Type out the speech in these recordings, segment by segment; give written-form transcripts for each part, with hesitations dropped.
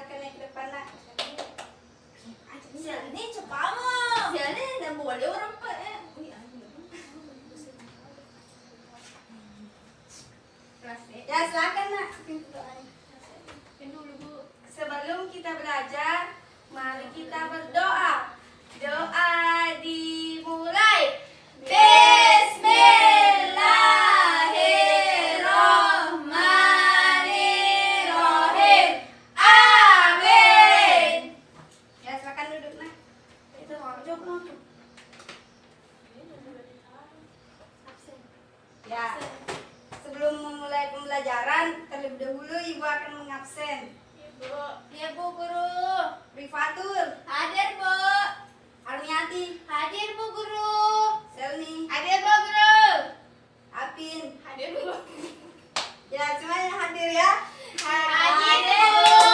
silakan naik ke depan nak. Ini cepat mo. Siapa dah boleh orang apa Ya silakan nak. Sebelum kita belajar, mari kita berdoa. Doa dimulai. Bismillahirrahmanirrahim. Amin. Ya silakan duduk nak. Itu wajib nak. Ya. Sebelum memulai pembelajaran, terlebih dahulu Ibu akan mengabsen. Ya Bu Guru. Rifatul, Hadir Bu. Armiati, Hadir Bu Guru. Selni, Hadir Bu Guru. Apin. Hadir Bu. Ya semuanya hadir ya. Hadir Bu.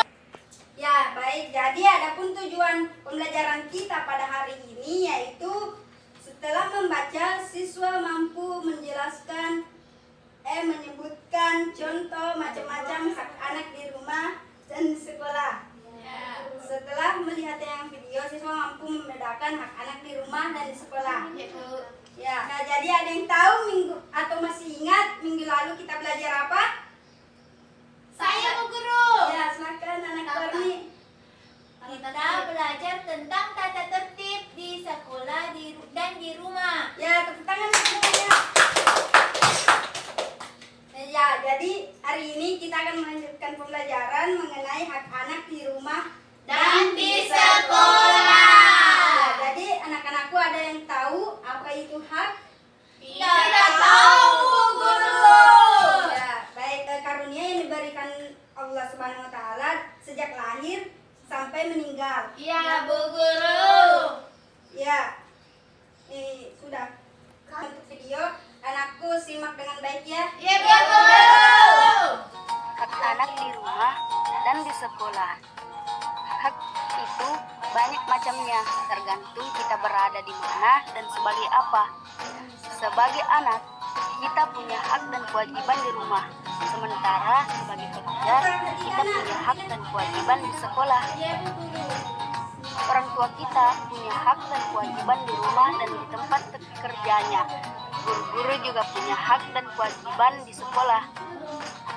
Ya baik, jadi adapun tujuan pembelajaran kita pada hari ini yaitu setelah membaca siswa mampu menjelaskan menyebutkan contoh macam-macam hak anak di rumah dan di sekolah. Setelah melihat yang video, siswa mampu membedakan hak anak di rumah dan di sekolah. Ya, nah jadi ada yang tahu minggu atau masih ingat minggu lalu kita belajar apa? Saya Bu Guru. Ya, silakan anak Korni. Kita belajar tentang tata tertib di sekolah dan di rumah. Ya, tepuk tangan semuanya. Ya, jadi hari ini kita akan melanjutkan pembelajaran mengenai hak anak di rumah Dan di sekolah. Ya, jadi anak-anakku ada yang tahu apa itu hak? Tidak tahu Bu Guru. Ya, baik, karunia yang diberikan Allah Subhanahu wa taala sejak lahir sampai meninggal. Ya Bu Guru. Ya. Ini sudah. Untuk video, anakku simak dengan baik ya. Ya Bu Guru. Hak anak di rumah dan di sekolah. Hak itu banyak macamnya, tergantung kita berada di mana dan sebagai apa. Sebagai anak, kita punya hak dan kewajiban di rumah. Sementara sebagai pelajar, kita punya hak dan kewajiban di sekolah. Orang tua kita punya hak dan kewajiban di rumah dan di tempat kerjanya. Guru-guru juga punya hak dan kewajiban di sekolah.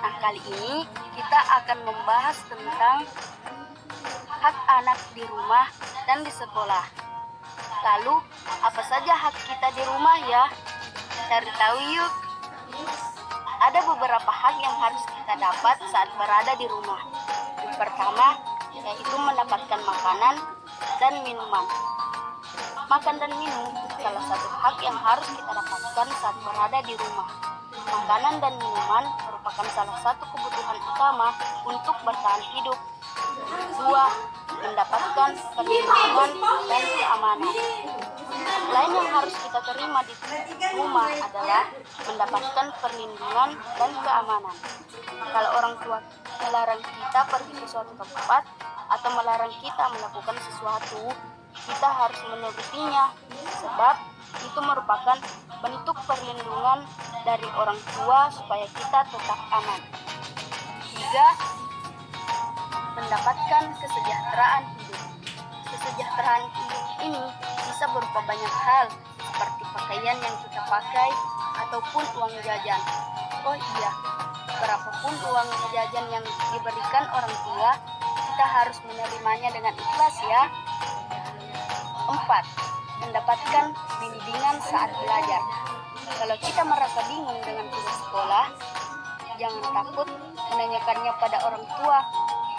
Nah, kali ini kita akan membahas tentang hak anak di rumah dan di sekolah. Lalu, apa saja hak kita di rumah ya? Cari tahu yuk. Ada beberapa hak yang harus kita dapat saat berada di rumah. Yang pertama, yaitu mendapatkan makanan dan minuman. Makan dan minum salah satu hak yang harus kita dapatkan saat berada di rumah. Makanan dan minuman merupakan salah satu kebutuhan utama untuk bertahan hidup. Dua, mendapatkan perlindungan dan keamanan. Lain yang harus kita terima di rumah adalah mendapatkan perlindungan dan keamanan. Kalau orang tua melarang kita pergi ke suatu tempat atau melarang kita melakukan sesuatu, kita harus menurutinya, sebab itu merupakan bentuk perlindungan dari orang tua supaya kita tetap aman. Tiga, mendapatkan kesejahteraan hidup. Kesejahteraan hidup ini bisa berupa banyak hal, seperti pakaian yang kita pakai ataupun uang jajan. Oh iya, berapapun uang jajan yang diberikan orang tua, kita harus menerimanya dengan ikhlas ya. 4. Mendapatkan bimbingan saat belajar. Kalau kita merasa bingung dengan tugas sekolah, jangan takut menanyakannya pada orang tua.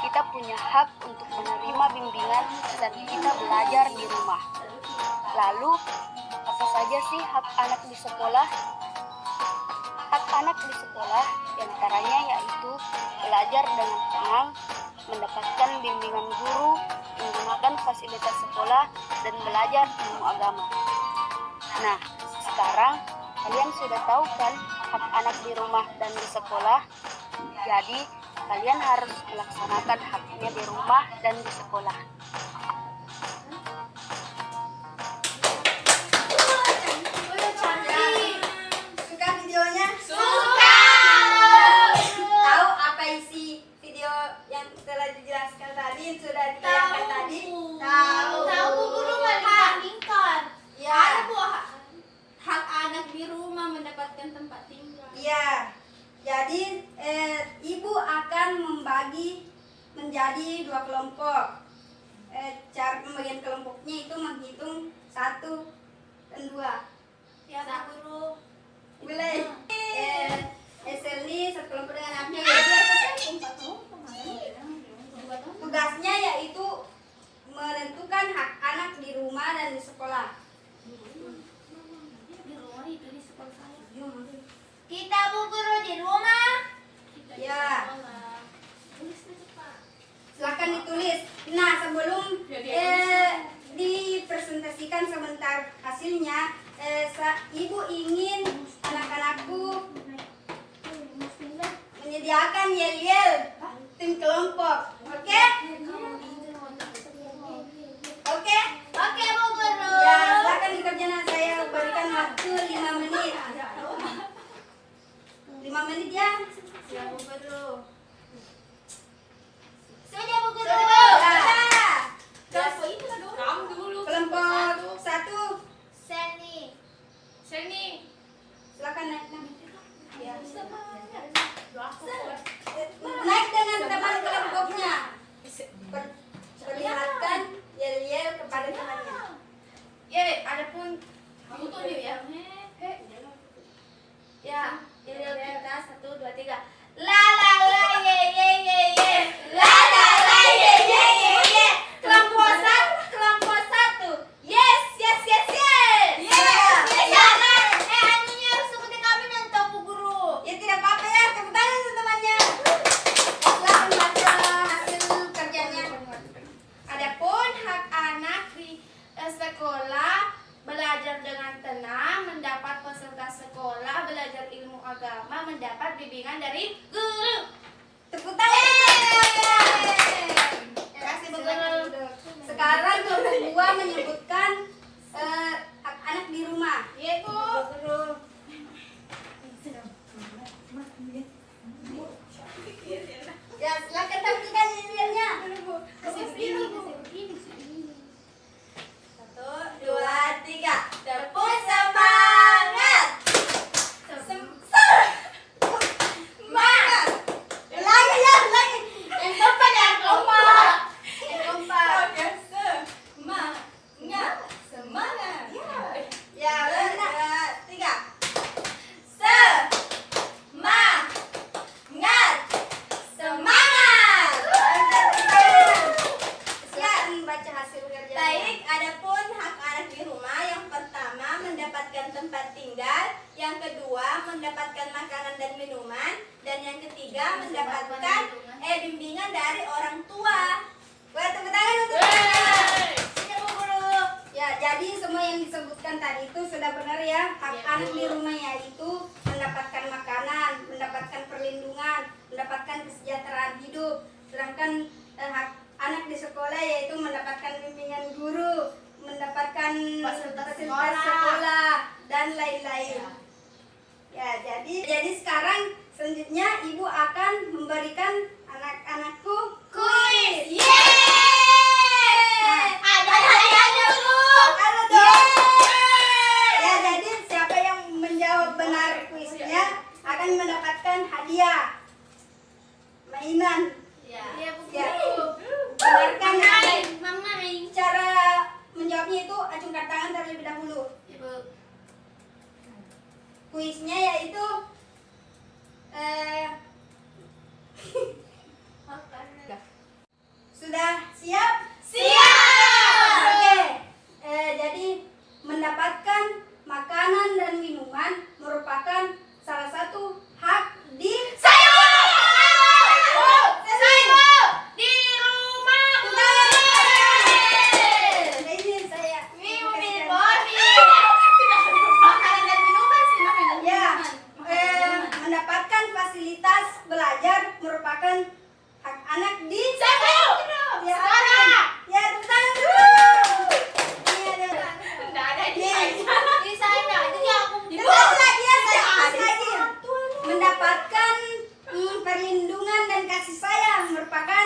Kita punya hak untuk menerima bimbingan saat kita belajar di rumah. Lalu, apa saja sih hak anak di sekolah? Hak anak di sekolah diantaranya yaitu belajar dengan tenang, mendapatkan bimbingan guru, menggunakan fasilitas sekolah, dan belajar ilmu agama. Nah, sekarang kalian sudah tahu kan hak anak di rumah dan di sekolah? Jadi, kalian harus melaksanakan haknya di rumah dan di sekolah. Suka videonya? Suka. Tahu apa isi video yang yang telah dijelaskan tadi, sudah ditayangkan tadi? Tahu Bu Guru membandingkan. Ya. Ada Bu hak anak di rumah mendapatkan tempat tinggal. Iya. Jadi ibu akan membagi menjadi 2 kelompok. Cara pembagian kelompoknya itu menghitung 1 dan 2. Ya Bu Guru. Boleh. Selni satu kelompok dengan Abi. Tugasnya yaitu menentukan hak anak di rumah dan di sekolah. Di rumah itu di sekolah saya. Kita Bu Guru di rumah. Ya. Silakan ditulis. Nah, sebelum dipresentasikan sebentar hasilnya, ibu ingin anak-anakku menyediakan yel-yel tim kelompok. Oke? Oke? Oke Bu Guru. Ya, silakan dikerjakan. Saya berikan waktu 5 menit. 5 menit ya. Ya Bu Guru. Sudah Bu Guru. Kelompok 1 Seni. silakan naik. Ya. Naik dengan teman kelompoknya. Perlihatkan yel-yel kepada temannya. Adapun kamu tuh ya. Ya, yel kita 1 2 3. La la la ye ye ye ye. La la la ye ye ye ye. Kelompok 1. Yes, yes, yes, yes. Jangan. Anunya harus ikuti kami nanti Bu Guru. Ya tidak apa-apa ya, tepuk tangan untuk temannya. Silakan baca hasil kerjanya. Adapun hak anak di sekolah belajar dengan tenang, mendapat fasilitas sekolah, belajar ilmu agama, mendapat bimbingan dari guru. Tepuk tangan. Terima kasih Bu Silakan Guru. duduk. Sekarang kelompok 2 menyebutkan hak anak di rumah. Iya Bu. Ya, silakan tampilkan yel-yelnya. 1, 2, 3. Tepuk semangat. Semangat. Lagi ya, lagi. Yang keempat. Yang keempat. Semangat. Ya, benar. 3. Semangat. Silakan baca hasil kerjanya. Baik, adapun hak anak di rumah yang pertama mendapatkan tempat tinggal, yang kedua mendapatkan makanan dan minuman, dan yang ketiga mendapatkan bimbingan dari orang tua. Buat tepuk tangan untuk Sini Bu Guru. Ya, jadi semua yang disebutkan tadi itu sudah benar ya. Hak Ya, anak Bu. di rumah yaitu mendapatkan makanan, mendapatkan perlindungan, mendapatkan kesejahteraan hidup. Sedangkan hak anak di sekolah yaitu mendapatkan bimbingan guru, mendapatkan Fasilitas sekolah dan lain-lain. Ya, jadi sekarang selanjutnya ibu akan memberikan anak-anakku kuis. Ada hadiahnya Bu. Ada dong. Ya, jadi siapa yang menjawab benar kuisnya akan mendapatkan hadiah mainan. Iya Bu Ya. Guru. Dengarkan Mama. cara menjawabnya itu acungkan tangan terlebih dahulu. Ibu. Kuisnya yaitu sudah siap? Siap. Oke. Jadi mendapatkan makanan dan minuman merupakan salah satu hak di Saya di rumah. Ini saya. Makanan dan minuman sih, makanan dan Ya, minuman. mendapatkan fasilitas belajar merupakan hak anak di Ya, Sekolah. ya, tepuk tangan dulu. Ini ada. Enggak ada di Nih. Di saya. Jadi aku di Dengar lagi ya, saya ulang lagi. Mendapatkan perlindungan dan kasih sayang merupakan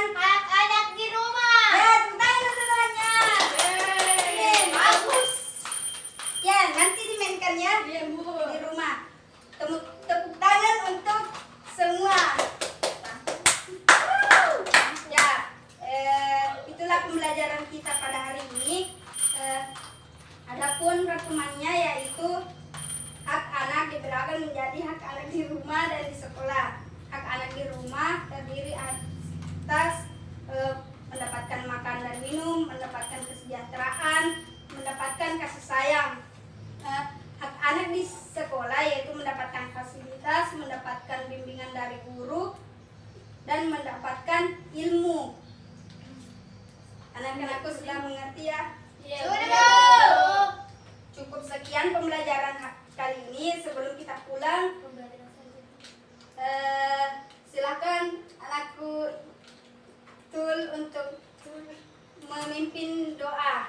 mendapatkan ilmu. Anak-anakku sudah mengerti ya? Cukup sekian pembelajaran kali ini. Sebelum kita pulang, silakan anakku Tul untuk memimpin doa.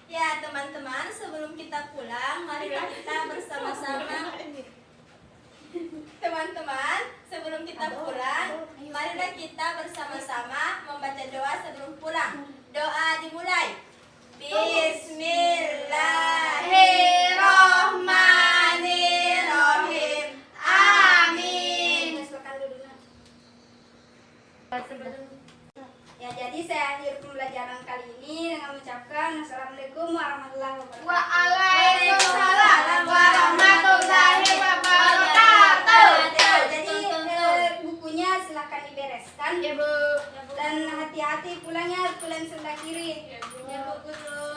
Ya teman-teman, sebelum kita pulang, marilah kita bersama-sama. Teman-teman, sebelum kita pulang, marilah kita bersama-sama membaca doa sebelum pulang. Doa dimulai. Bismillahirrohmanirrohim. Amin. Silakan dulu, Nak. Ya, jadi saya akhir pembelajaran kali ini dengan mengucapkan Assalamualaikum warahmatullahi wabarakatuh. Waalaikumsalam warahmatullahi wabarakatuh. Jadi bukunya silakan dibereskan. Ya Bu. Dan hati-hati pulangnya, pulang sebelah kiri. Ya Bu Guru.